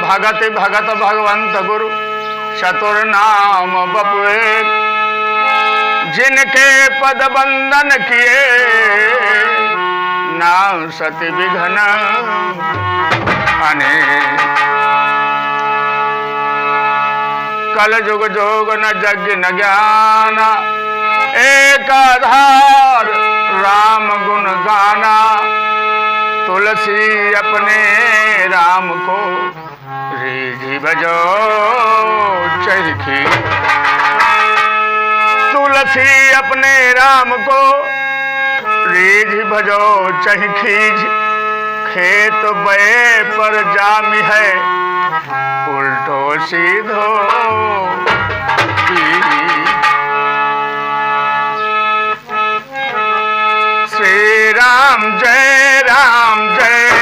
भगत भगत भगवंत गुरु चतुर्नाम बपुए, जिनके पद बंदन किए नाम सति विघ्न अनेक। कल जुग जोग न यज्ञ न ज्ञान, एक आधार राम गुण गाना। तुलसी अपने राम को रिझि बजो चरखी, तुलसी अपने राम को रिझि बजो चरखी। खेत बये पर जामी है उल्टो सीधो, श्री राम जय राम जय